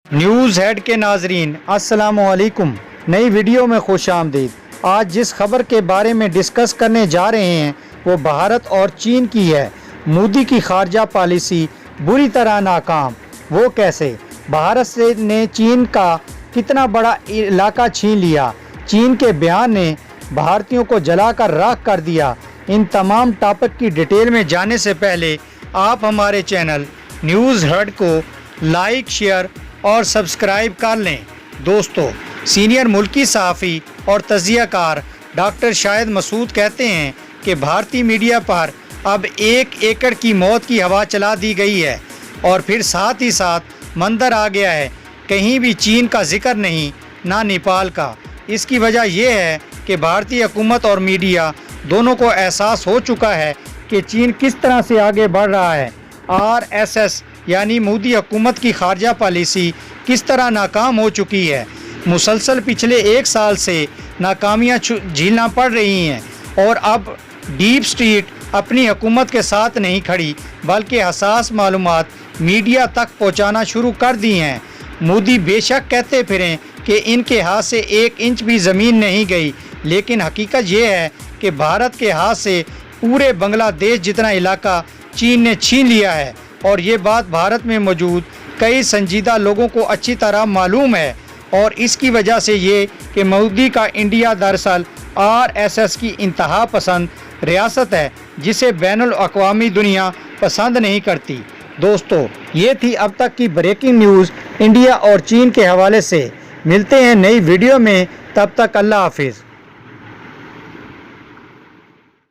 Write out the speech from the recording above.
News head کے ناظرین السلام علیکم۔ نئی ویڈیو میں خوش آمدید۔ آج جس خبر کے بارے میں ڈسکس کرنے جا رہے ہیں وہ بھارت اور چین کی ہے۔ مودی کی خارجہ پالیسی بری طرح ناکام۔ وہ کیسے؟ بھارت نے چین کا کتنا بڑا علاقہ چھین لیا؟ چین کے بیان نے بھارتیوں کو جلا کر راکھ کر دیا۔ ان تمام ٹاپک کی ڈیٹیل میں جانے سے پہلے آپ ہمارے چینل نیوز ہیڈ کو لائک، شیئر اور سبسکرائب کر لیں۔ دوستو، سینئر ملکی صحافی اور تجزیہ کار ڈاکٹر شاہد مسعود کہتے ہیں کہ بھارتی میڈیا پر اب 1 ایکڑ کی موت کی ہوا چلا دی گئی ہے، اور پھر ساتھ ہی ساتھ منظر آ گیا ہے، کہیں بھی چین کا ذکر نہیں، نہ نیپال کا۔ اس کی وجہ یہ ہے کہ بھارتی حکومت اور میڈیا دونوں کو احساس ہو چکا ہے کہ چین کس طرح سے آگے بڑھ رہا ہے۔ RSS یعنی مودی حکومت کی خارجہ پالیسی کس طرح ناکام ہو چکی ہے۔ مسلسل پچھلے 1 سال سے ناکامیاں جھیلنا پڑ رہی ہیں، اور اب ڈیپ سٹیٹ اپنی حکومت کے ساتھ نہیں کھڑی، بلکہ حساس معلومات میڈیا تک پہنچانا شروع کر دی ہیں۔ مودی بے شک کہتے پھریں کہ ان کے ہاتھ سے 1 انچ بھی زمین نہیں گئی، لیکن حقیقت یہ ہے کہ بھارت کے ہاتھ سے پورے بنگلہ دیش جتنا علاقہ چین نے چھین لیا ہے، اور یہ بات بھارت میں موجود کئی سنجیدہ لوگوں کو اچھی طرح معلوم ہے۔ اور اس کی وجہ سے یہ کہ مودی کا انڈیا دراصل RSS کی انتہا پسند ریاست ہے، جسے بین الاقوامی دنیا پسند نہیں کرتی۔ دوستو، یہ تھی اب تک کی بریکنگ نیوز انڈیا اور چین کے حوالے سے۔ ملتے ہیں نئی ویڈیو میں، تب تک اللہ حافظ۔